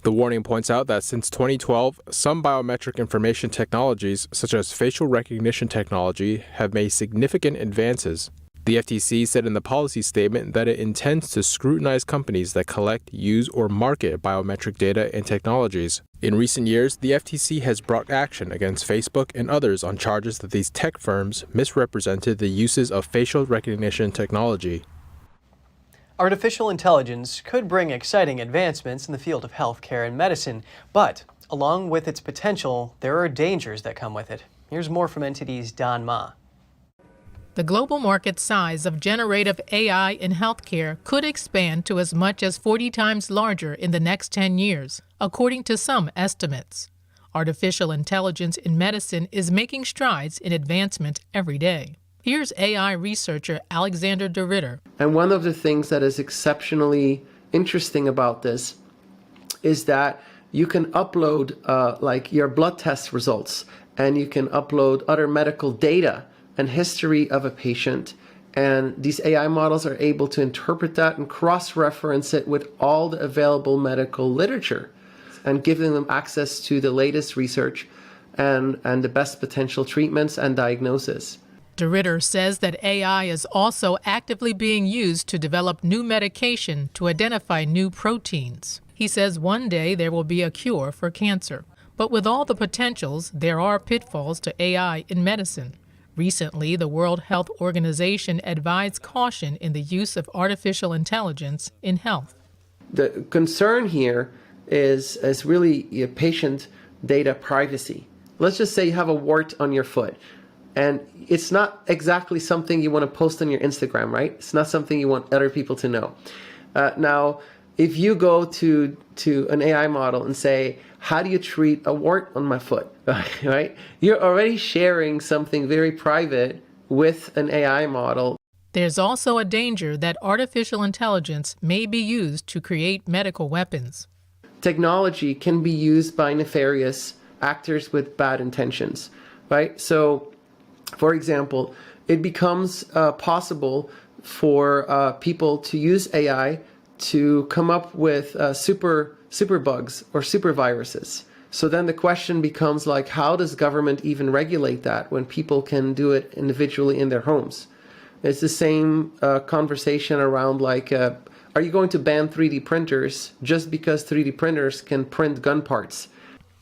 The warning points out that since 2012, some biometric information technologies, such as facial recognition technology, have made significant advances. The FTC said in the policy statement that it intends to scrutinize companies that collect, use, or market biometric data and technologies. In recent years, the FTC has brought action against Facebook and others on charges that these tech firms misrepresented the uses of facial recognition technology. Artificial intelligence could bring exciting advancements in the field of healthcare and medicine, but along with its potential, there are dangers that come with it. Here's more from NTD's Don Ma. The global market size of generative AI in healthcare could expand to as much as 40 times larger in the next 10 years, according to some estimates. Artificial intelligence in medicine is making strides in advancement every day. Here's AI researcher Alexander de Ritter. And one of the things that is exceptionally interesting about this is that you can upload like your blood test results, and you can upload other medical data and history of a patient, and these AI models are able to interpret that and cross-reference it with all the available medical literature and giving them access to the latest research and the best potential treatments and diagnosis. De Ritter says that AI is also actively being used to develop new medication to identify new proteins. He says one day there will be a cure for cancer. But with all the potentials, there are pitfalls to AI in medicine. Recently, the World Health Organization advised caution in the use of artificial intelligence in health. The concern here is really your patient data privacy. Let's just say you have a wart on your foot, and it's not exactly something you want to post on your Instagram, right? It's not something you want other people to know. Now, if you go to an AI model and say, how do you treat a wart on my foot, right? You're already sharing something very private with an AI model. There's also a danger that artificial intelligence may be used to create medical weapons. Technology can be used by nefarious actors with bad intentions, right? So, for example, it becomes possible for people to use AI to come up with super bugs or super viruses. So then the question becomes like, how does government even regulate that when people can do it individually in their homes? It's the same conversation around like, are you going to ban 3D printers just because 3D printers can print gun parts?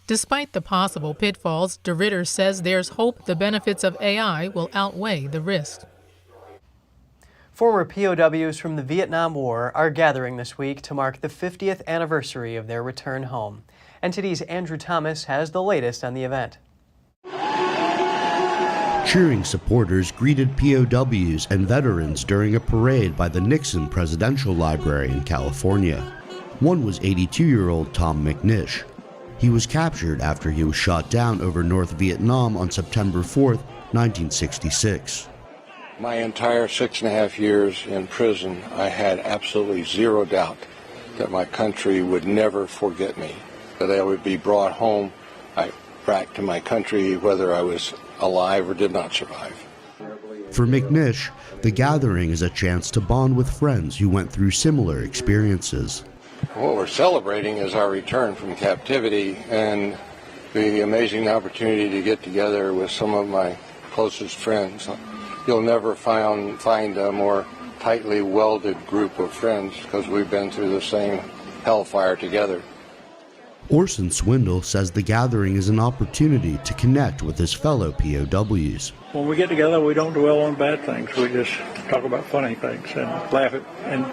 Despite the possible pitfalls, de Ritter says there's hope the benefits of AI will outweigh the risks. Former POWs from the Vietnam War are gathering this week to mark the 50th anniversary of their return home. NTD's Andrew Thomas has the latest on the event. Cheering supporters greeted POWs and veterans during a parade by the Nixon Presidential Library in California. One was 82-year-old Tom McNish. He was captured after he was shot down over North Vietnam on September 4, 1966. My entire 6.5 years in prison, I had absolutely zero doubt that my country would never forget me, that I would be brought home back to my country, whether I was alive or did not survive. For McNish, the gathering is a chance to bond with friends who went through similar experiences. What we're celebrating is our return from captivity and the amazing opportunity to get together with some of my closest friends. You'll never find a more tightly welded group of friends because we've been through the same hellfire together. Orson Swindle says the gathering is an opportunity to connect with his fellow POWs. When we get together, we don't dwell on bad things. We just talk about funny things and laugh at, and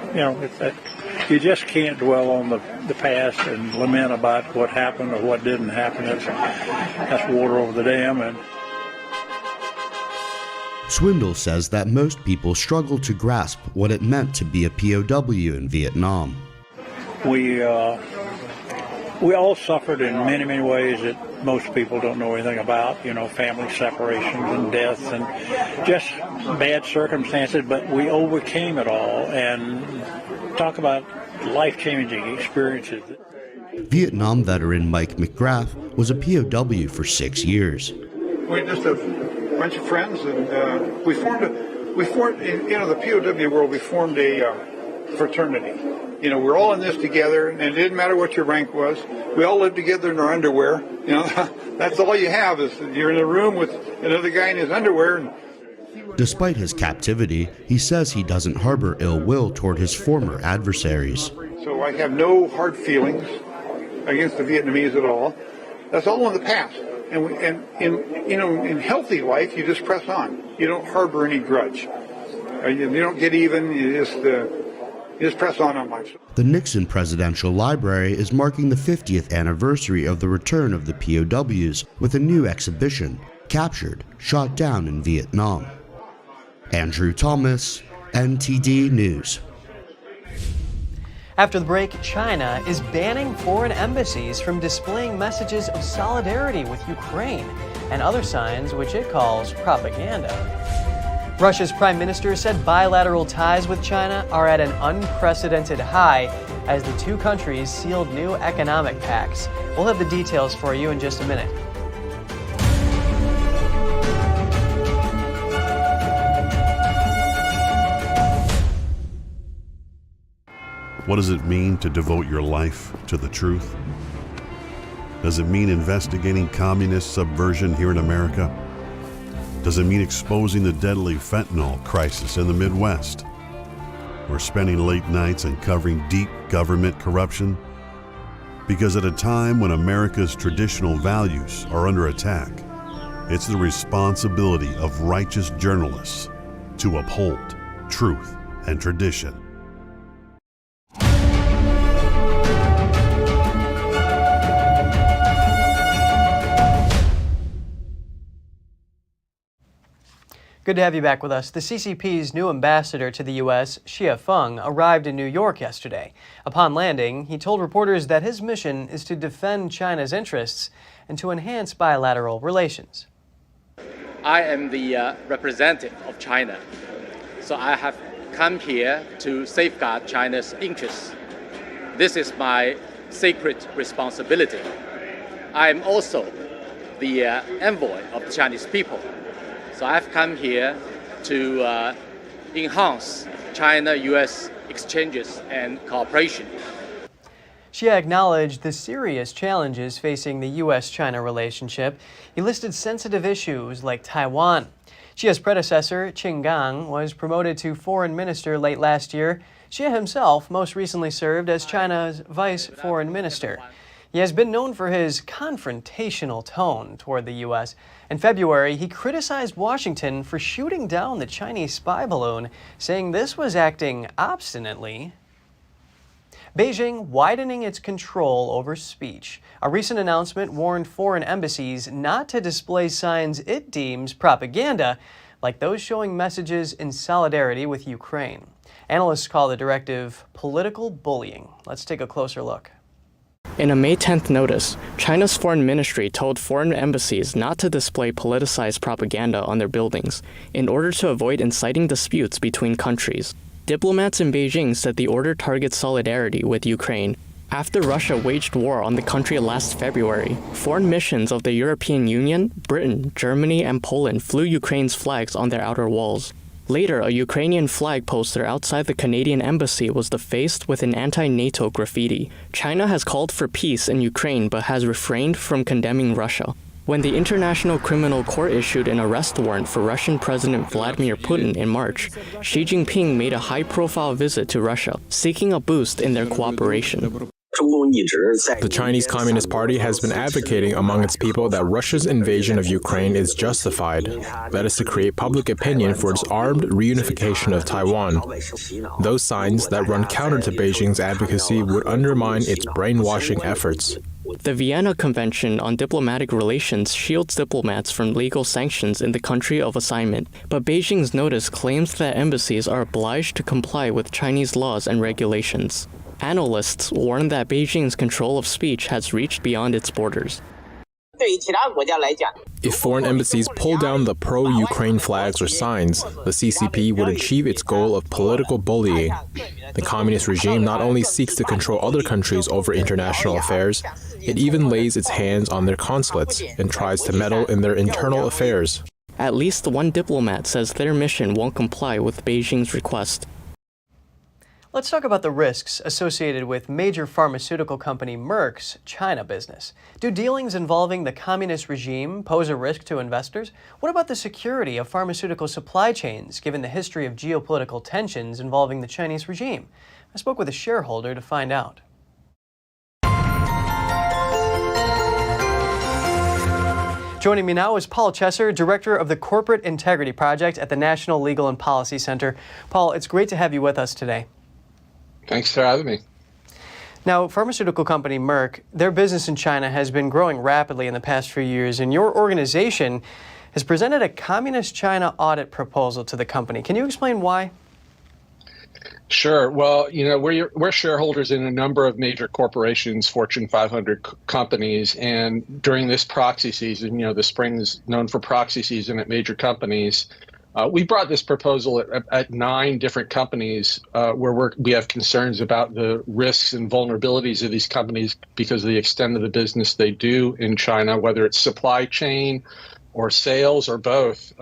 you just can't dwell on the past and lament about what happened or what didn't happen. That's water over the dam. And Swindle says that most people struggle to grasp what it meant to be a POW in Vietnam. We all suffered in many, many ways that most people don't know anything about, family separations and deaths and just bad circumstances, but we overcame it all and talk about life-changing experiences. Vietnam veteran Mike McGrath was a POW for 6 years. We're just a bunch of friends, and we formed the POW world, we formed a fraternity. You know, we're all in this together, and it didn't matter what your rank was. We all lived together in our underwear. You know, that's all you have is you're in a room with another guy in his underwear. And Despite his captivity, he says he doesn't harbor ill will toward his former adversaries. so I have no hard feelings against the Vietnamese at all. That's all in the past. And in healthy life, you just press on. You don't harbor any grudge. You don't get even. You just press on life. The Nixon Presidential Library is marking the 50th anniversary of the return of the POWs with a new exhibition, Captured, Shot Down in Vietnam. Andrew Thomas, NTD News. After the break, China is banning foreign embassies from displaying messages of solidarity with Ukraine and other signs which it calls propaganda. Russia's prime minister said bilateral ties with China are at an unprecedented high as the two countries sealed new economic pacts. We'll have the details for you in just a minute. What does it mean to devote your life to the truth? Does it mean investigating communist subversion here in America? Does it mean exposing the deadly fentanyl crisis in the Midwest? Or spending late nights uncovering deep government corruption? Because at a time when America's traditional values are under attack, it's the responsibility of righteous journalists to uphold truth and tradition. Good to have you back with us. The CCP's new ambassador to the U.S., Xie Feng, arrived in New York yesterday. Upon landing, he told reporters that his mission is to defend China's interests and to enhance bilateral relations. I am the representative of China, so I have come here to safeguard China's interests. This is my sacred responsibility. I am also the envoy of the Chinese people. So I've come here to enhance China-U.S. exchanges and cooperation. Xie acknowledged the serious challenges facing the U.S.-China relationship. He listed sensitive issues like Taiwan. Xie's predecessor, Qin Gang, was promoted to foreign minister late last year. Xie himself most recently served as China's vice foreign minister. He has been known for his confrontational tone toward the U.S. In February, he criticized Washington for shooting down the Chinese spy balloon, saying this was acting obstinately. Beijing widening its control over speech. A recent announcement warned foreign embassies not to display signs it deems propaganda, like those showing messages in solidarity with Ukraine. Analysts call the directive political bullying. Let's take a closer look. In a May 10th notice, China's foreign ministry told foreign embassies not to display politicized propaganda on their buildings in order to avoid inciting disputes between countries. Diplomats in Beijing said the order targets solidarity with Ukraine. After Russia waged war on the country last February, foreign missions of the European Union, Britain, Germany, and Poland flew Ukraine's flags on their outer walls. Later, a Ukrainian flag poster outside the Canadian embassy was defaced with an anti-NATO graffiti. China has called for peace in Ukraine but has refrained from condemning Russia. When the International Criminal Court issued an arrest warrant for Russian President Vladimir Putin in March, Xi Jinping made a high-profile visit to Russia, seeking a boost in their cooperation. The Chinese Communist Party has been advocating among its people that Russia's invasion of Ukraine is justified. That is to create public opinion for its armed reunification of Taiwan. Those signs that run counter to Beijing's advocacy would undermine its brainwashing efforts. The Vienna Convention on Diplomatic Relations shields diplomats from legal sanctions in the country of assignment, but Beijing's notice claims that embassies are obliged to comply with Chinese laws and regulations. Analysts warn that Beijing's control of speech has reached beyond its borders. If foreign embassies pull down the pro-Ukraine flags or signs, the CCP would achieve its goal of political bullying. The communist regime not only seeks to control other countries over international affairs, it even lays its hands on their consulates and tries to meddle in their internal affairs. At least one diplomat says their mission won't comply with Beijing's request. Let's talk about the risks associated with major pharmaceutical company Merck's China business. Do dealings involving the communist regime pose a risk to investors? What about the security of pharmaceutical supply chains, given the history of geopolitical tensions involving the Chinese regime? I spoke with a shareholder to find out. Joining me now is Paul Chesser, Director of the Corporate Integrity Project at the National Legal and Policy Center. Paul, it's great to have you with us today. Thanks for having me. Now, pharmaceutical company Merck, their business in China has been growing rapidly in the past few years, and your organization has presented a communist China audit proposal to the company. Can you explain why? Sure. Well, we're shareholders in a number of major corporations, Fortune 500 companies, and during this proxy season, the spring is known for proxy season at major companies. We brought this proposal at 9 different companies where we have concerns about the risks and vulnerabilities of these companies because of the extent of the business they do in China, whether it's supply chain or sales or both,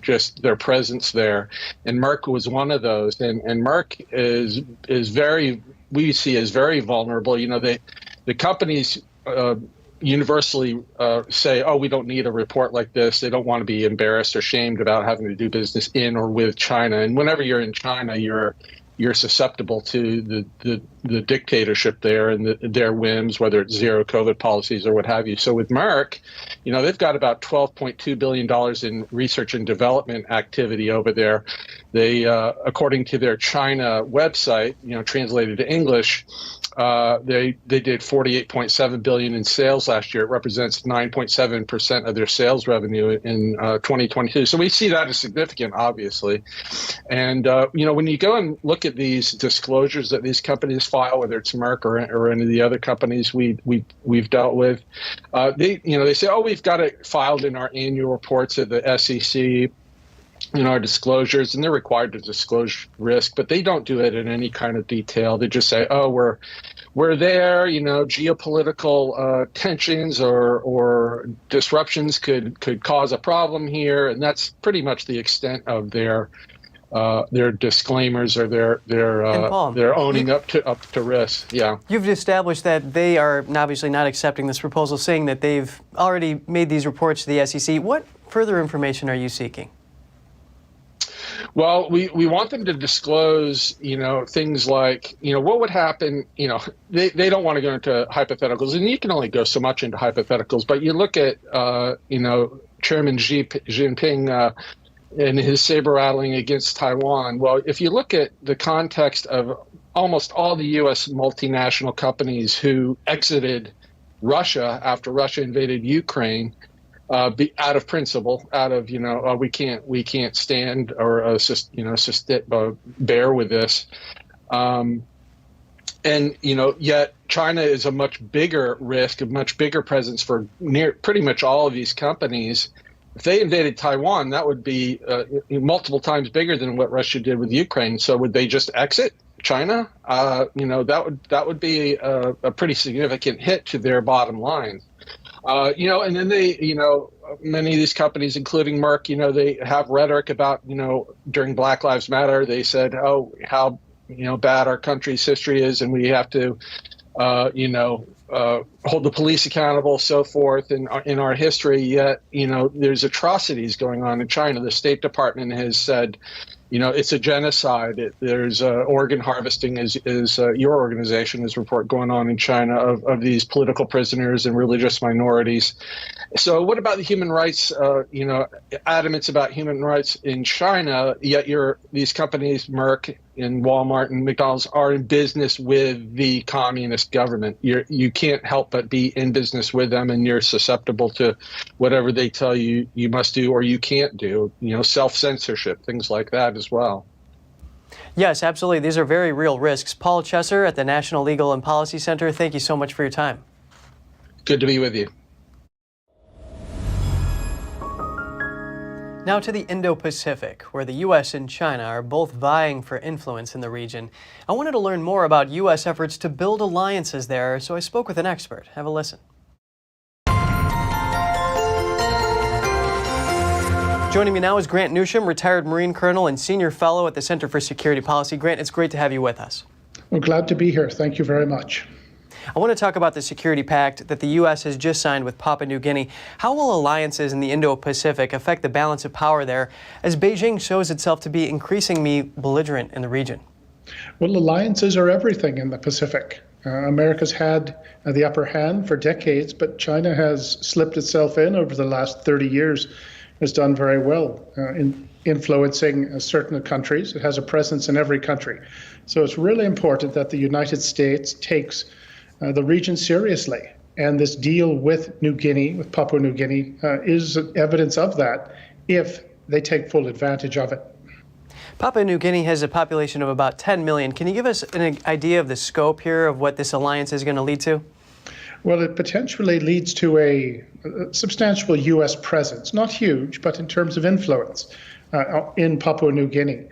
just their presence there. And Merck was one of those. And Merck is very, we see as very vulnerable. The companies universally say, oh, we don't need a report like this. They don't want to be embarrassed or shamed about having to do business in or with China. And whenever you're in China, you're susceptible to the dictatorship there and their whims, whether it's zero COVID policies or what have you. So with Merck, they've got about $12.2 billion in research and development activity over there. They, according to their China website, translated to English, they did $48.7 billion in sales last year. It represents 9.7% of their sales revenue in 2022. So we see that as significant, obviously. And when you go and look at these disclosures that these companies file, whether it's Merck or any of the other companies we've dealt with, they say, oh, we've got it filed in our annual reports at the SEC. Our disclosures, and they're required to disclose risk, but they don't do it in any kind of detail. They just say, oh, we're there, geopolitical tensions or disruptions could cause a problem here, and that's pretty much the extent of their disclaimers or their owning up to risk. Yeah. You've established that they are obviously not accepting this proposal, saying that they've already made these reports to the SEC. What further information are you seeking? Well, we want them to disclose, things like, what would happen, they don't want to go into hypotheticals, and you can only go so much into hypotheticals, but you look at, Chairman Xi Jinping and his saber rattling against Taiwan. Well, if you look at the context of almost all the U.S. multinational companies who exited Russia after Russia invaded Ukraine, out of principle, out of we can't stand or bear with this, and yet China is a much bigger risk, a much bigger presence for pretty much all of these companies. If they invaded Taiwan, that would be multiple times bigger than what Russia did with Ukraine. So would they just exit China? That would be a pretty significant hit to their bottom line. And then many of these companies, including Merck, they have rhetoric about, during Black Lives Matter, they said, oh, how, bad our country's history is, and we have to, hold the police accountable, so forth, in our history. Yet, there's atrocities going on in China. The State Department has said, it's a genocide. There's organ harvesting, is your organization's report going on in China of these political prisoners and religious minorities. So what about the human rights, adamance about human rights in China, yet these companies, Merck and Walmart and McDonald's, are in business with the communist government. You can't help but be in business with them, and you're susceptible to whatever they tell you you must do or you can't do, self-censorship, things like that as well. Yes, absolutely. These are very real risks. Paul Chesser at the National Legal and Policy Center, thank you so much for your time. Good to be with you. Now to the Indo-Pacific, where the U.S. and China are both vying for influence in the region. I wanted to learn more about U.S. efforts to build alliances there, so I spoke with an expert. Have a listen. Joining me now is Grant Newsham, retired Marine Colonel and Senior Fellow at the Center for Security Policy. Grant, it's great to have you with us. Well, glad to be here. Thank you very much. I want to talk about the security pact that the U.S. has just signed with Papua New Guinea. How will alliances in the Indo-Pacific affect the balance of power there as Beijing shows itself to be increasingly belligerent in the region? Well, alliances are everything in the Pacific. America's had the upper hand for decades, but China has slipped itself in over the last 30 years, has done very well in influencing certain countries. It has a presence in every country. So it's really important that the United States takes the region seriously. And this deal with New Guinea, with Papua New Guinea, is evidence of that if they take full advantage of it. Papua New Guinea has a population of about 10 million. Can you give us an idea of the scope here of what this alliance is going to lead to? Well, it potentially leads to a substantial U.S. presence, not huge, but in terms of influence in Papua New Guinea.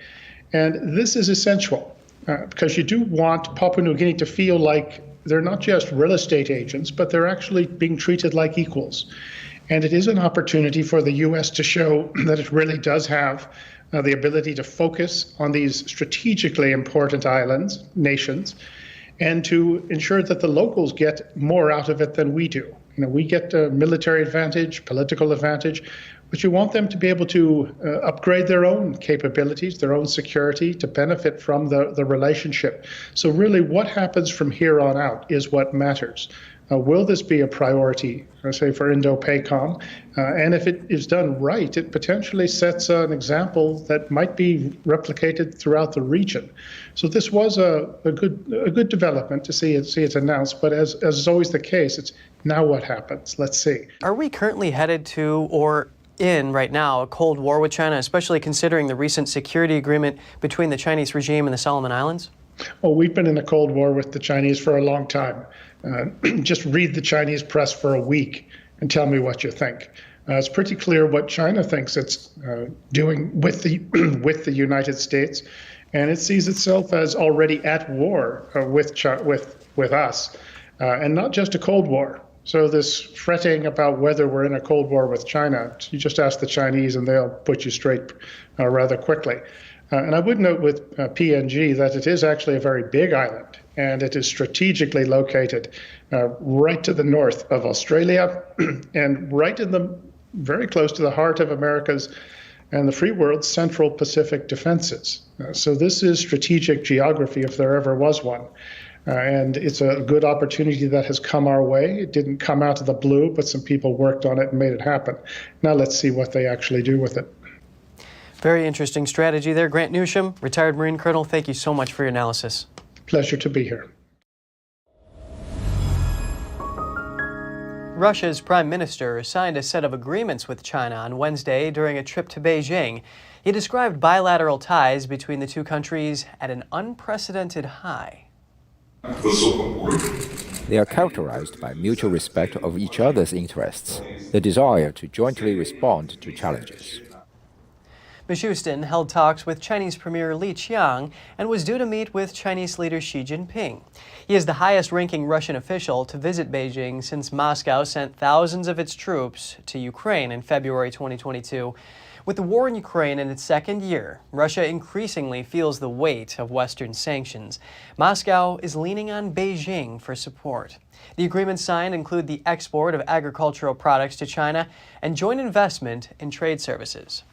And this is essential because you do want Papua New Guinea to feel like they're not just real estate agents, but they're actually being treated like equals. And it is an opportunity for the U.S. to show that it really does have the ability to focus on these strategically important islands, nations, and to ensure that the locals get more out of it than we do. You know, we get a military advantage, political advantage, but you want them to be able to upgrade their own capabilities, their own security, to benefit from the relationship. So really what happens from here on out is what matters. Will this be a priority, say, for Indo-PACOM? And if it is done right, it potentially sets an example that might be replicated throughout the region. So this was a good development to see it announced. But as is always the case, it's now what happens. Let's see. Are we currently headed to or in right now a Cold War with China, especially considering the recent security agreement between the Chinese regime and the Solomon Islands? Well, we've been in a Cold War with the Chinese for a long time. Just read the Chinese press for a week and tell me what you think. It's pretty clear what China thinks it's doing with the United States, and it sees itself as already at war with us, and not just a Cold War. So this fretting about whether we're in a Cold War with China, you just ask the Chinese and they'll put you straight rather quickly. And I would note with PNG that it is actually a very big island, and it is strategically located right to the north of Australia and very close to the heart of America's and the free world's central Pacific defenses. So this is strategic geography if there ever was one. And it's a good opportunity that has come our way. It didn't come out of the blue, but some people worked on it and made it happen. Now let's see what they actually do with it. Very interesting strategy there. Grant Newsham, retired Marine Colonel, thank you so much for your analysis. Pleasure to be here. Russia's prime minister signed a set of agreements with China on Wednesday during a trip to Beijing. He described bilateral ties between the two countries at an unprecedented high. They are characterized by mutual respect of each other's interests, the desire to jointly respond to challenges. Ms. Houston held talks with Chinese Premier Li Qiang and was due to meet with Chinese leader Xi Jinping. He is the highest-ranking Russian official to visit Beijing since Moscow sent thousands of its troops to Ukraine in February 2022. With the war in Ukraine in its second year, Russia increasingly feels the weight of Western sanctions. Moscow is leaning on Beijing for support. The agreements signed include the export of agricultural products to China and joint investment in trade services.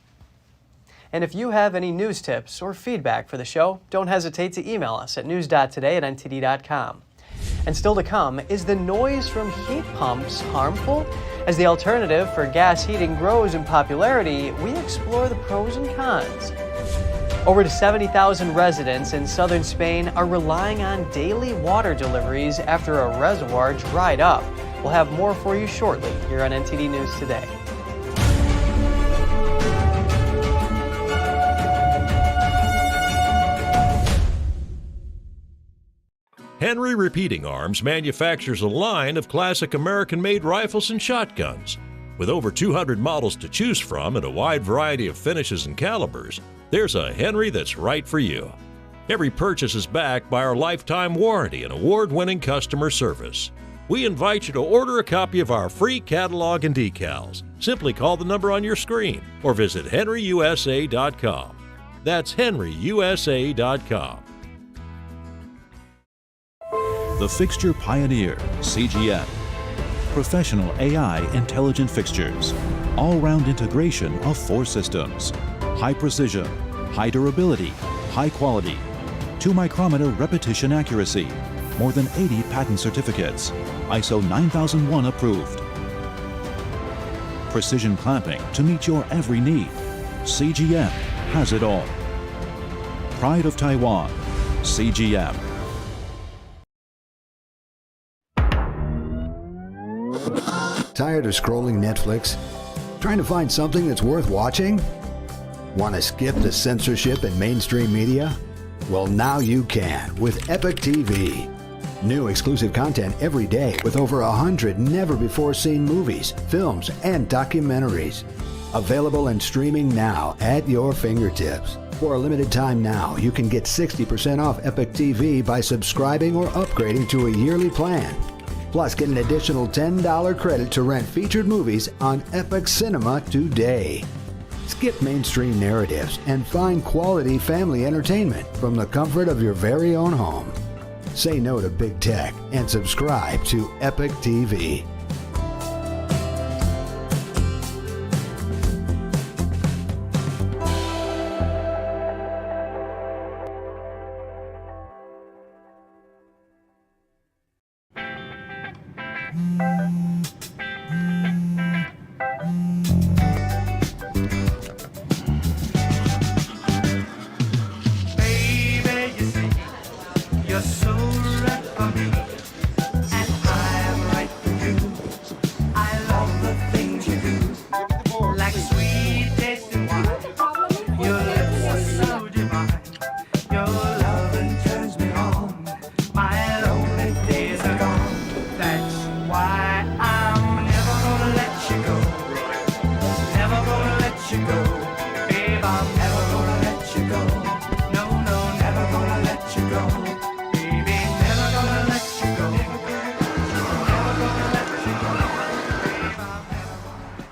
And if you have any news tips or feedback for the show, don't hesitate to email us at news.today@ntd.com. And still to come, is the noise from heat pumps harmful? As the alternative for gas heating grows in popularity, we explore the pros and cons. Over 70,000 residents in southern Spain are relying on daily water deliveries after a reservoir dried up. We'll have more for you shortly here on NTD News Today. Henry Repeating Arms manufactures a line of classic American-made rifles and shotguns. With over 200 models to choose from and a wide variety of finishes and calibers, there's a Henry that's right for you. Every purchase is backed by our lifetime warranty and award-winning customer service. we invite you to order a copy of our free catalog and decals. Simply call the number on your screen or visit henryusa.com. That's henryusa.com. The Fixture Pioneer, CGM. Professional AI intelligent fixtures. All-round integration of 4 systems. High precision, high durability, high quality. 2-micrometer repetition accuracy. More than 80 patent certificates. ISO 9001 approved. Precision clamping to meet your every need. CGM has it all. Pride of Taiwan, CGM. Tired of scrolling Netflix? Trying to find something that's worth watching? Want to skip the censorship in mainstream media? Well, now you can with Epic TV. New exclusive content every day with over 100 never-before-seen movies, films, and documentaries. Available and streaming now at your fingertips. For a limited time now, you can get 60% off Epic TV by subscribing or upgrading to a yearly plan. Plus, get an additional $10 credit to rent featured movies on Epic Cinema today. Skip mainstream narratives and find quality family entertainment from the comfort of your very own home. Say no to big tech and subscribe to Epic TV.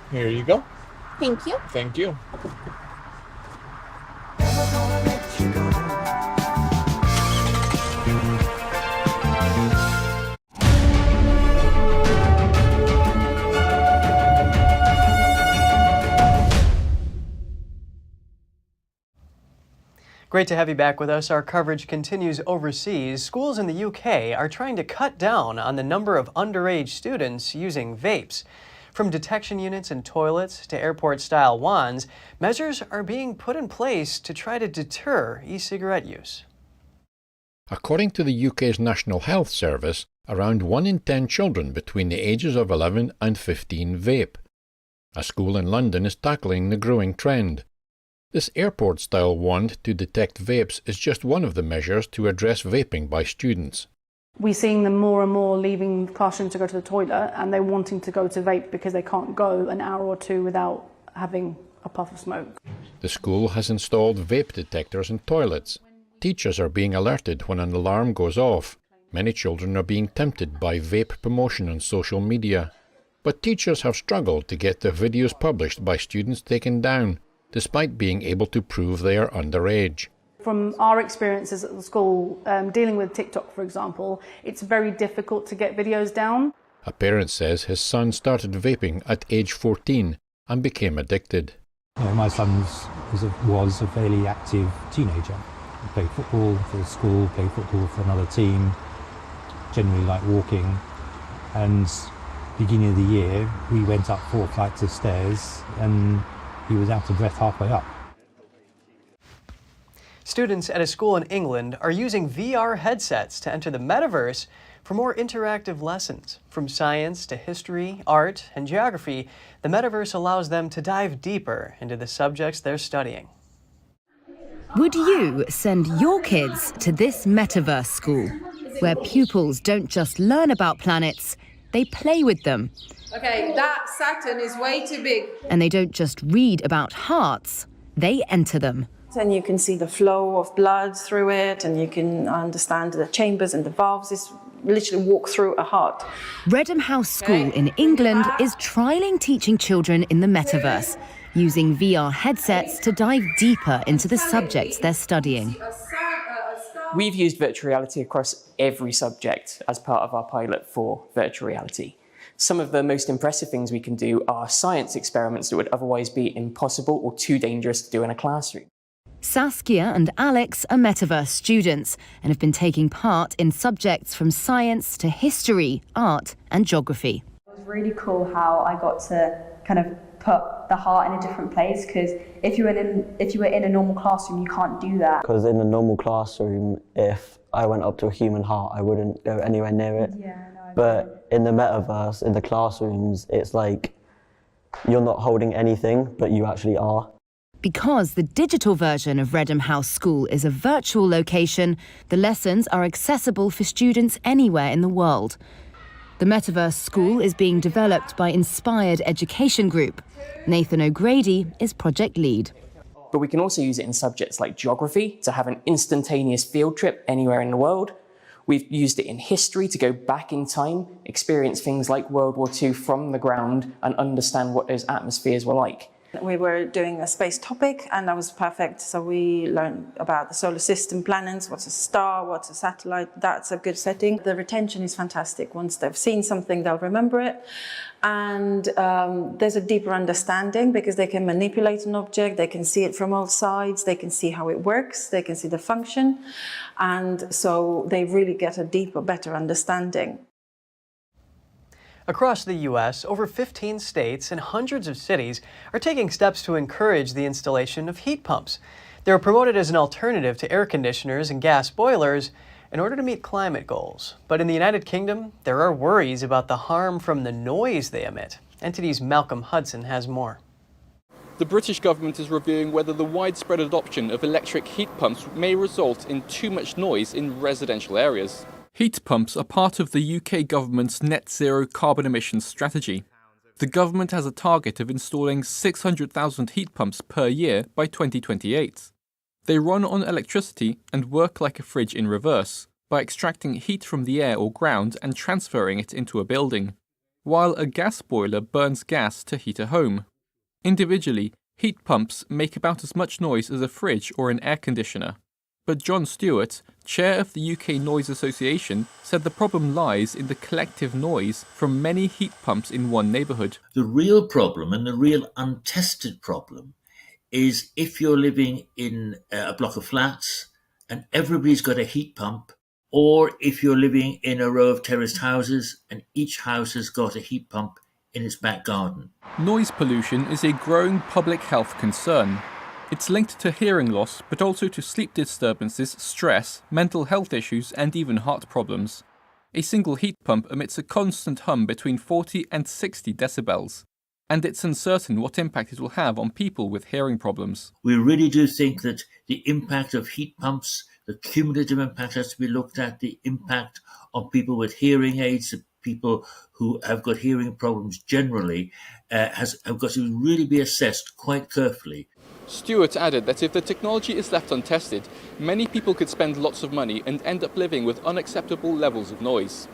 Here you go. Thank you. Thank you. Great to have you back with us. Our coverage continues overseas. Schools in the UK are trying to cut down on the number of underage students using vapes. From detection units in toilets to airport-style wands, measures are being put in place to try to deter e-cigarette use. According to the UK's National Health Service, around 1 in 10 children between the ages of 11 and 15 vape. A school in London is tackling the growing trend. This airport-style wand to detect vapes is just one of the measures to address vaping by students. We're seeing them more and more leaving the classroom to go to the toilet, and they're wanting to go to vape because they can't go an hour or two without having a puff of smoke. The school has installed vape detectors in toilets. Teachers are being alerted when an alarm goes off. Many children are being tempted by vape promotion on social media. But teachers have struggled to get their videos published by students taken down, despite being able to prove they are underage. From our experiences at the school, dealing with TikTok, for example, it's very difficult to get videos down. A parent says his son started vaping at age 14 and became addicted. My son was a fairly active teenager. He played football for the school, played football for another team, generally liked walking. And beginning of the year, we went up 4 flights of stairs and he was out of breath halfway up. Students at a school in England are using VR headsets to enter the metaverse for more interactive lessons. From science to history, art, and geography, the metaverse allows them to dive deeper into the subjects they're studying. Would you send your kids to this Metaverse School, where pupils don't just learn about planets, they play with them? Okay, that Saturn is way too big. And they don't just read about hearts, they enter them. And you can see the flow of blood through it, and you can understand the chambers and the valves. It's literally walk through a hut. Redham House School in England is trialling teaching children in the metaverse, using VR headsets to dive deeper into the subjects they're studying. We've used virtual reality across every subject as part of our pilot for virtual reality. Some of the most impressive things we can do are science experiments that would otherwise be impossible or too dangerous to do in a classroom. Saskia and Alex are metaverse students and have been taking part in subjects from science to history, art and geography. It was really cool how I got to kind of put the heart in a different place, because if you were in a normal classroom, you can't do that. Because in a normal classroom, if I went up to a human heart, I wouldn't go anywhere near it. Yeah, no, but in the metaverse, in the classrooms, it's like you're not holding anything, but you actually are. Because the digital version of Redham House School is a virtual location, the lessons are accessible for students anywhere in the world. The Metaverse School is being developed by Inspired Education Group. Nathan O'Grady is project lead. But we can also use it in subjects like geography to have an instantaneous field trip anywhere in the world. We've used it in history to go back in time, experience things like World War II from the ground and understand what those atmospheres were like. We were doing a space topic, and that was perfect. So we learned about the solar system, planets, what's a star, what's a satellite. That's a good setting. The retention is fantastic. Once they've seen something, they'll remember it. And there's a deeper understanding because they can manipulate an object, they can see it from all sides, they can see how it works, they can see the function. And so they really get a deeper, better understanding. Across the U.S., over 15 states and hundreds of cities are taking steps to encourage the installation of heat pumps. They're promoted as an alternative to air conditioners and gas boilers in order to meet climate goals. But in the United Kingdom, there are worries about the harm from the noise they emit. NTD's Malcolm Hudson has more. The British government is reviewing whether the widespread adoption of electric heat pumps may result in too much noise in residential areas. Heat pumps are part of the UK government's net zero carbon emissions strategy. The government has a target of installing 600,000 heat pumps per year by 2028. They run on electricity and work like a fridge in reverse, by extracting heat from the air or ground and transferring it into a building, while a gas boiler burns gas to heat a home. Individually, heat pumps make about as much noise as a fridge or an air conditioner. But John Stewart, chair of the UK Noise Association, said the problem lies in the collective noise from many heat pumps in one neighbourhood. The real problem, and the real untested problem, is if you're living in a block of flats and everybody's got a heat pump, or if you're living in a row of terraced houses and each house has got a heat pump in its back garden. Noise pollution is a growing public health concern. It's linked to hearing loss, but also to sleep disturbances, stress, mental health issues, and even heart problems. A single heat pump emits a constant hum between 40 and 60 decibels, and it's uncertain what impact it will have on people with hearing problems. We really do think that the impact of heat pumps, the cumulative impact has to be looked at, the impact on people with hearing aids, people who have got hearing problems generally, have got to really be assessed quite carefully. Stewart added that if the technology is left untested, many people could spend lots of money and end up living with unacceptable levels of noise.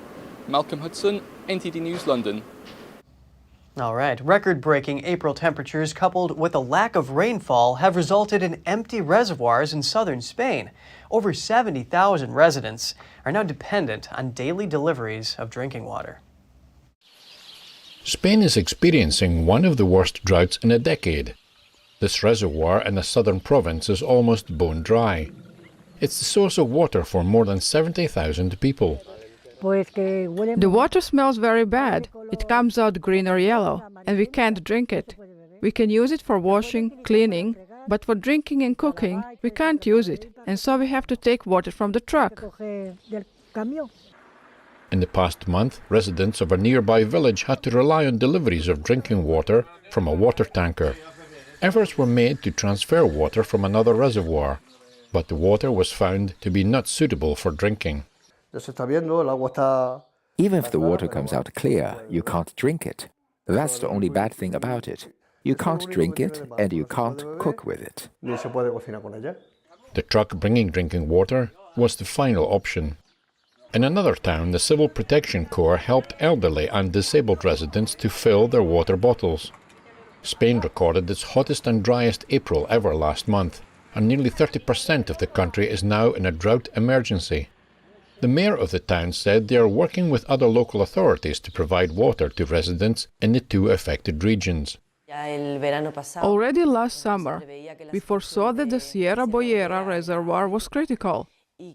Malcolm Hudson, NTD News, London. All right, record-breaking April temperatures coupled with a lack of rainfall have resulted in empty reservoirs in southern Spain. Over 70,000 residents are now dependent on daily deliveries of drinking water. Spain is experiencing one of the worst droughts in a decade. This reservoir in a southern province is almost bone dry. It's the source of water for more than 70,000 people. The water smells very bad. It comes out green or yellow, and we can't drink it. We can use it for washing, cleaning, but for drinking and cooking, we can't use it, and so we have to take water from the truck. In the past month, residents of a nearby village had to rely on deliveries of drinking water from a water tanker. Efforts were made to transfer water from another reservoir, but the water was found to be not suitable for drinking. Even if the water comes out clear, you can't drink it. That's the only bad thing about it. You can't drink it and you can't cook with it. The truck bringing drinking water was the final option. In another town, the Civil Protection Corps helped elderly and disabled residents to fill their water bottles. Spain recorded its hottest and driest April ever last month, and nearly 30% of the country is now in a drought emergency. The mayor of the town said they are working with other local authorities to provide water to residents in the two affected regions. Already last summer, we foresaw that the Sierra Boyera reservoir was critical.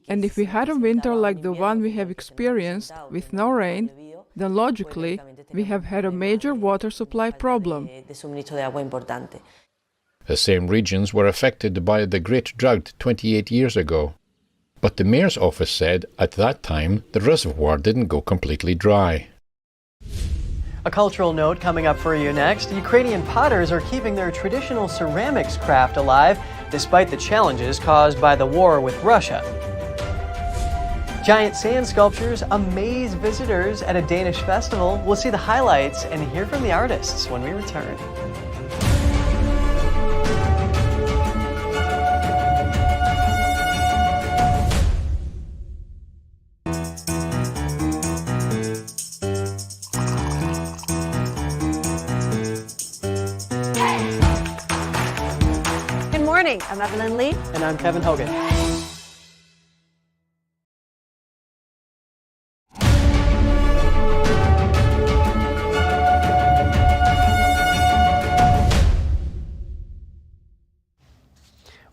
And if we had a winter like the one we have experienced, with no rain, then logically, we have had a major water supply problem. The same regions were affected by the Great Drought 28 years ago. But the mayor's office said at that time the reservoir didn't go completely dry. A cultural note coming up for you next. Ukrainian potters are keeping their traditional ceramics craft alive despite the challenges caused by the war with Russia. Giant sand sculptures amaze visitors at a Danish festival. We'll see the highlights and hear from the artists when we return. Good morning. I'm Evelyn Lee. And I'm Kevin Hogan.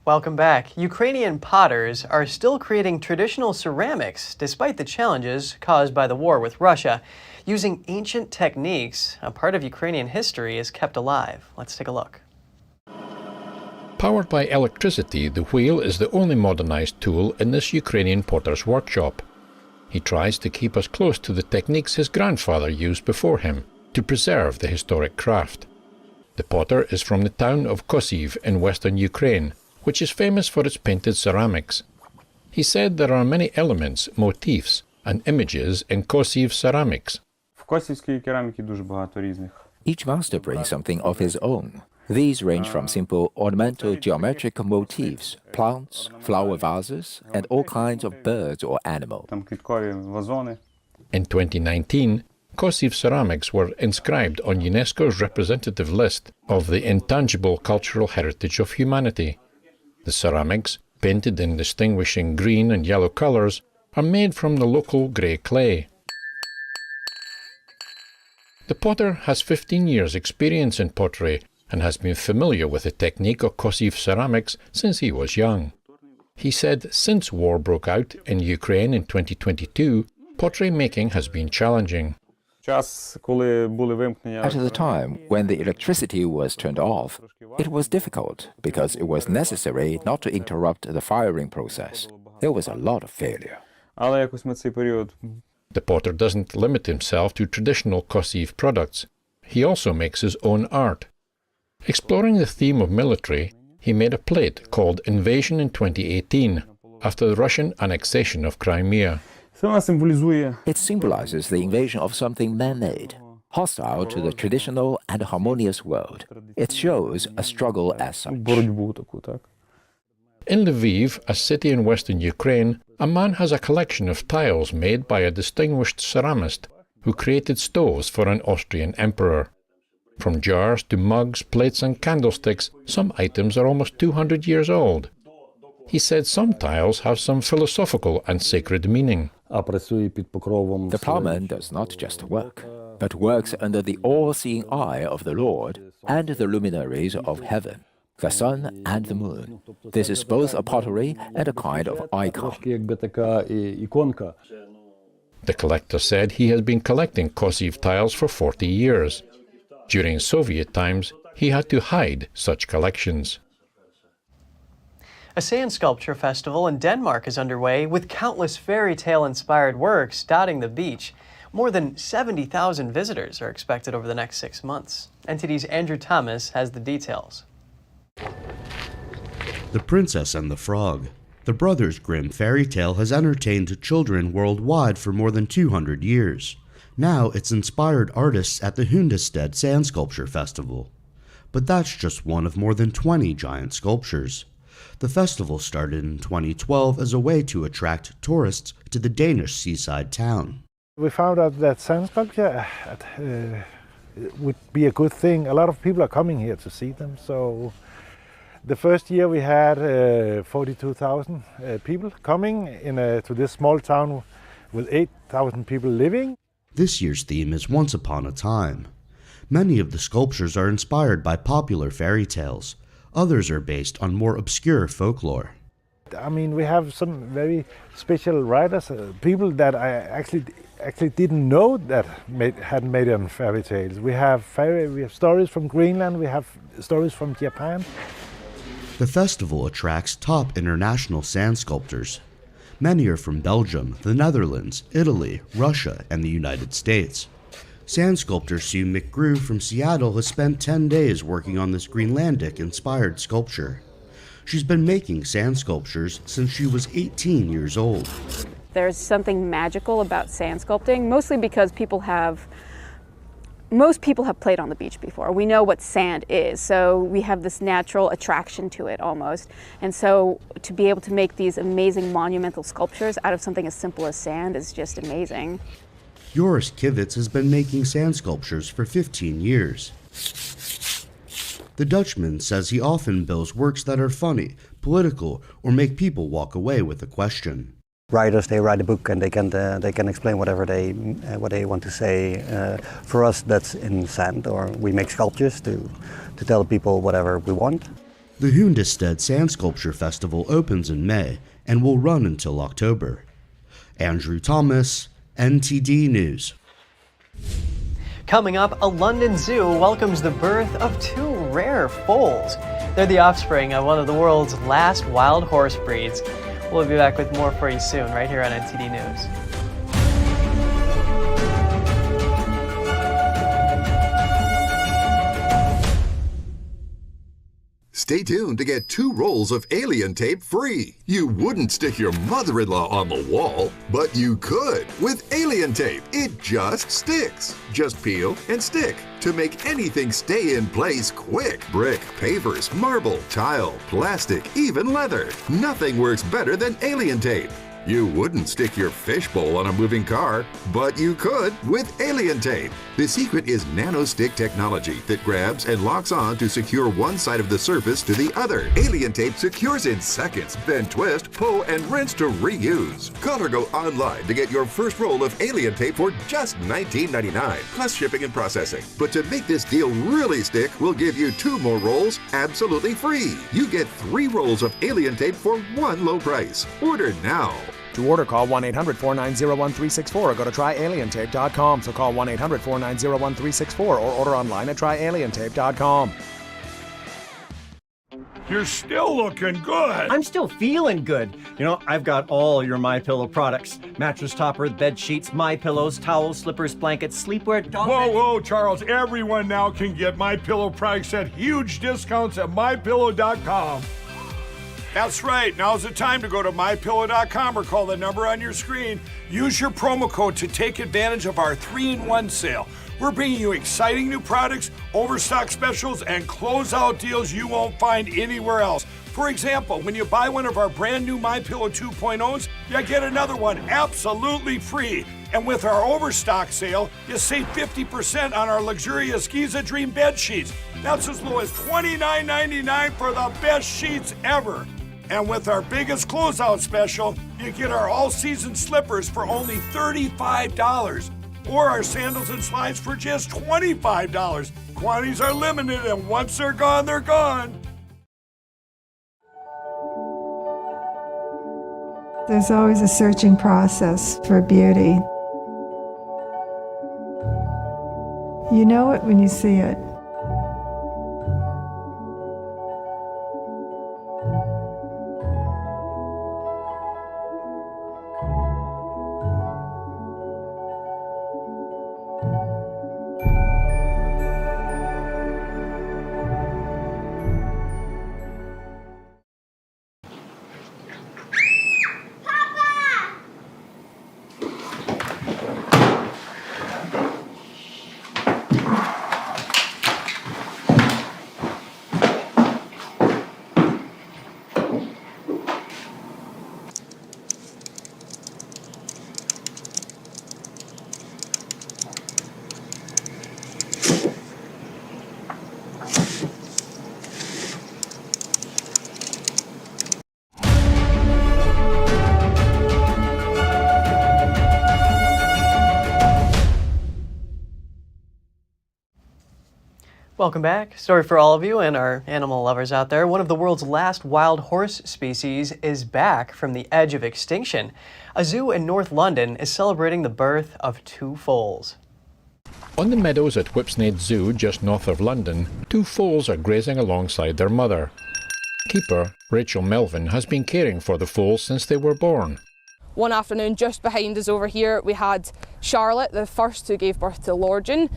Welcome back. Ukrainian potters are still creating traditional ceramics despite the challenges caused by the war with Russia. Using ancient techniques, a part of Ukrainian history is kept alive. Let's take a look. Powered by electricity, the wheel is the only modernized tool in this Ukrainian potter's workshop. He tries to keep us close to the techniques his grandfather used before him to preserve the historic craft. The potter is from the town of Kosiv in western Ukraine, which is famous for its painted ceramics. He said there are many elements, motifs, and images in Kosiv ceramics. Each master brings something of his own. These range from simple ornamental geometric motifs, plants, flower vases, and all kinds of birds or animals. In 2019, Kosiv ceramics were inscribed on UNESCO's representative list of the intangible cultural heritage of humanity. The ceramics, painted in distinguishing green and yellow colors, are made from the local grey clay. The potter has 15 years' experience in pottery and has been familiar with the technique of Kosiv ceramics since he was young. He said since war broke out in Ukraine in 2022, pottery making has been challenging. At the time when the electricity was turned off, it was difficult because it was necessary not to interrupt the firing process. There was a lot of failure. The potter doesn't limit himself to traditional Kosiv products. He also makes his own art. Exploring the theme of military, he made a plate called Invasion in 2018, after the Russian annexation of Crimea. It symbolizes the invasion of something man-made, hostile to the traditional and harmonious world. It shows a struggle as such. In Lviv, a city in western Ukraine, a man has a collection of tiles made by a distinguished ceramist who created stoves for an Austrian emperor. From jars to mugs, plates and candlesticks, some items are almost 200 years old. He said some tiles have some philosophical and sacred meaning. The plowman does not just work, but works under the all-seeing eye of the Lord and the luminaries of heaven, the sun and the moon. This is both a pottery and a kind of icon. The collector said he has been collecting Kosiv tiles for 40 years. During Soviet times, he had to hide such collections. A sand sculpture festival in Denmark is underway with countless fairy tale-inspired works dotting the beach. More than 70,000 visitors are expected over the next 6 months. NTD's Andrew Thomas has the details. The Princess and the Frog. The Brothers Grimm fairy tale has entertained children worldwide for more than 200 years. Now it's inspired artists at the Hundested Sand Sculpture Festival. But that's just one of more than 20 giant sculptures. The festival started in 2012 as a way to attract tourists to the Danish seaside town. We found out that sand sculpture would be a good thing. A lot of people are coming here to see them. So the first year we had 42,000 people coming to this small town with 8,000 people living. This year's theme is Once Upon a Time. Many of the sculptures are inspired by popular fairy tales. Others are based on more obscure folklore. I mean, we have some very special writers, people that I actually didn't know that had made on fairy tales. We have stories from Greenland, we have stories from Japan. The festival attracts top international sand sculptors. Many are from Belgium, the Netherlands, Italy, Russia, and the United States. Sand sculptor Sue McGrew from Seattle has spent 10 days working on this Greenlandic-inspired sculpture. She's been making sand sculptures since she was 18 years old. There's something magical about sand sculpting, mostly because most people have played on the beach before. We know what sand is, so we have this natural attraction to it almost. And so to be able to make these amazing monumental sculptures out of something as simple as sand is just amazing. Joris Kivitz has been making sand sculptures for 15 years. The Dutchman says he often builds works that are funny, political, or make people walk away with a question. Writers, they write a book and they can explain whatever they want to say. For us, that's in sand, or we make sculptures to tell people whatever we want. The Hundested Sand Sculpture Festival opens in May and will run until October. Andrew Thomas, NTD News. Coming up, a London zoo welcomes the birth of two rare foals. They're the offspring of one of the world's last wild horse breeds. We'll be back with more for you soon, right here on NTD News. Stay tuned to get 2 rolls of alien tape free. You wouldn't stick your mother-in-law on the wall, but you could with alien tape. It just sticks. Just peel and stick to make anything stay in place quick. Brick, pavers, marble, tile, plastic, even leather. Nothing works better than alien tape. You wouldn't stick your fishbowl on a moving car, but you could with alien tape. The secret is nano-stick technology that grabs and locks on to secure one side of the surface to the other. Alien tape secures in seconds, then twist, pull, and rinse to reuse. Call or go online to get your first roll of alien tape for just $19.99, plus shipping and processing. But to make this deal really stick, we'll give you 2 more rolls absolutely free. You get 3 rolls of alien tape for one low price. Order now. To order, call 1-800-490-1364 or go to tryalientape.com. So call 1-800-490-1364 or order online at tryalientape.com. You're still looking good. I'm still feeling good. You know, I've got all your MyPillow products. Mattress topper, bed sheets, MyPillows, towels, slippers, blankets, sleepwear, dog beds. Whoa, Charles. Everyone now can get MyPillow products at huge discounts at MyPillow.com. That's right. Now's the time to go to MyPillow.com or call the number on your screen. Use your promo code to take advantage of our 3-in-1 sale. We're bringing you exciting new products, overstock specials, and closeout deals you won't find anywhere else. For example, when you buy one of our brand new MyPillow 2.0s, you get another one absolutely free. And with our overstock sale, you save 50% on our luxurious Giza Dream bed sheets. That's as low as $29.99 for the best sheets ever. And with our biggest closeout special, you get our all-season slippers for only $35, or our sandals and slides for just $25. Quantities are limited, and once they're gone, they're gone. There's always a searching process for beauty. You know it when you see it. Welcome back. Story for all of you and our animal lovers out there. One of the world's last wild horse species is back from the edge of extinction. A zoo in North London is celebrating the birth of 2 foals. On the meadows at Whipsnade Zoo, just north of London, 2 foals are grazing alongside their mother. Keeper Rachel Melvin has been caring for the foals since they were born. One afternoon, just behind us over here, we had Charlotte, the first who gave birth to Lorgen,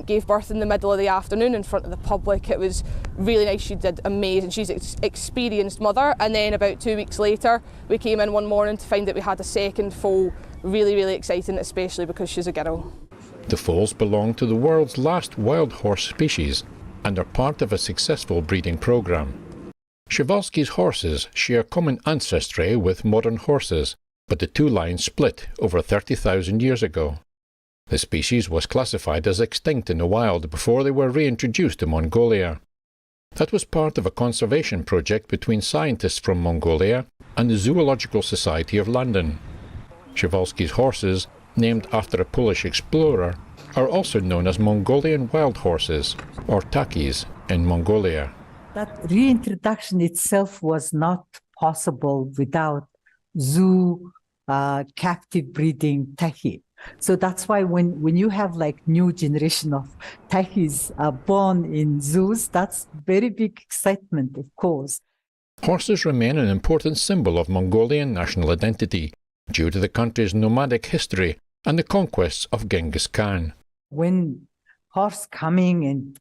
gave birth in the middle of the afternoon in front of the public. It was really nice. She did amazing. She's an experienced mother. And then about 2 weeks later, we came in one morning to find that we had a second foal. Really, really exciting, especially because she's a girl. The foals belong to the world's last wild horse species and are part of a successfoal breeding program. Przewalski's horses share common ancestry with modern horses, but the 2 lines split over 30,000 years ago. The species was classified as extinct in the wild before they were reintroduced to Mongolia. That was part of a conservation project between scientists from Mongolia and the Zoological Society of London. Przewalski's horses, named after a Polish explorer, are also known as Mongolian wild horses, or takis, in Mongolia. That reintroduction itself was not possible without zoo captive breeding taki. So that's why when you have like new generation of takis born in zoos, that's very big excitement, of course. Horses remain an important symbol of Mongolian national identity due to the country's nomadic history and the conquests of Genghis Khan. When horse coming and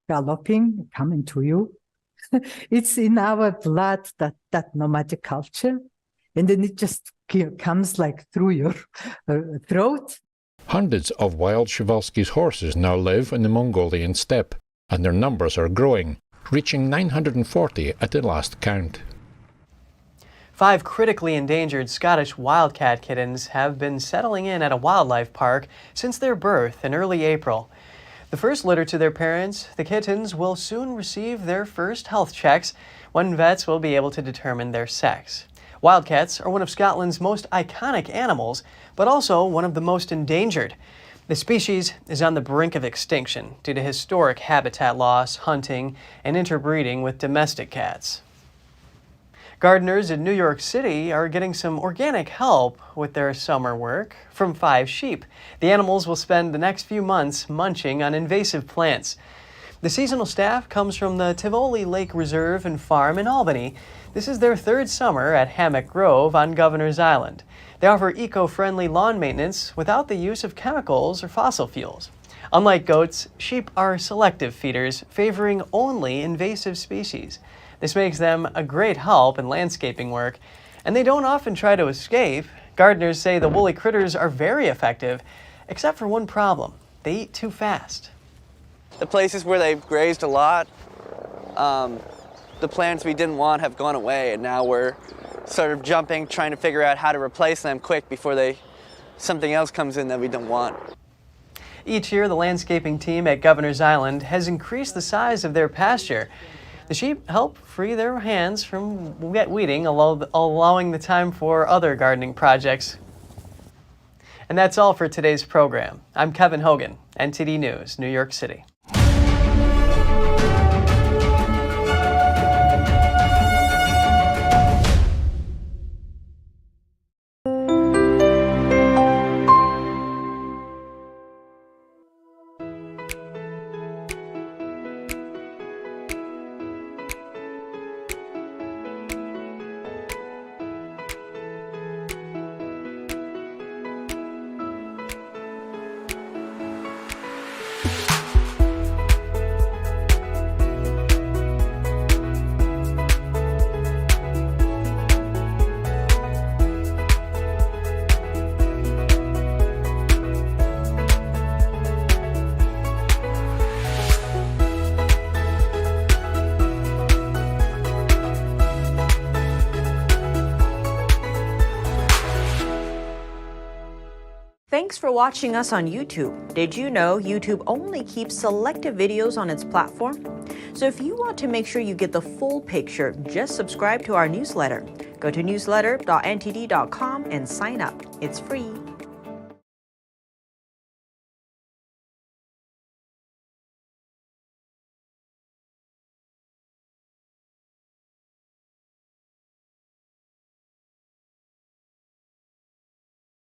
galloping, coming to you, it's in our blood, that nomadic culture. And then it just comes like through your throat. Hundreds of wild Przewalski's horses now live in the Mongolian steppe, and their numbers are growing, reaching 940 at the last count. 5 critically endangered Scottish wildcat kittens have been settling in at a wildlife park since their birth in early April. The first litter to their parents, the kittens will soon receive their first health checks when vets will be able to determine their sex. Wildcats are one of Scotland's most iconic animals, but also one of the most endangered. The species is on the brink of extinction due to historic habitat loss, hunting, and interbreeding with domestic cats. Gardeners in New York City are getting some organic help with their summer work from 5 sheep. The animals will spend the next few months munching on invasive plants. The seasonal staff comes from the Tivoli Lake Reserve and Farm in Albany. This is their 3rd summer at Hammock Grove on Governor's Island. They offer eco-friendly lawn maintenance without the use of chemicals or fossil fuels. Unlike goats, sheep are selective feeders, favoring only invasive species. This makes them a great help in landscaping work, and they don't often try to escape. Gardeners say the woolly critters are very effective, except for one problem: they eat too fast. The places where they've grazed a lot, the plants we didn't want have gone away, and now we're sort of jumping, trying to figure out how to replace them quick before something else comes in that we don't want. Each year, the landscaping team at Governor's Island has increased the size of their pasture. The sheep help free their hands from wet weeding, allowing the time for other gardening projects. And that's all for today's program. I'm Kevin Hogan, NTD News, New York City. Thanks for watching us on YouTube. Did you know YouTube only keeps selective videos on its platform? So if you want to make sure you get the full picture, just subscribe to our newsletter. Go to newsletter.ntd.com and sign up. It's free.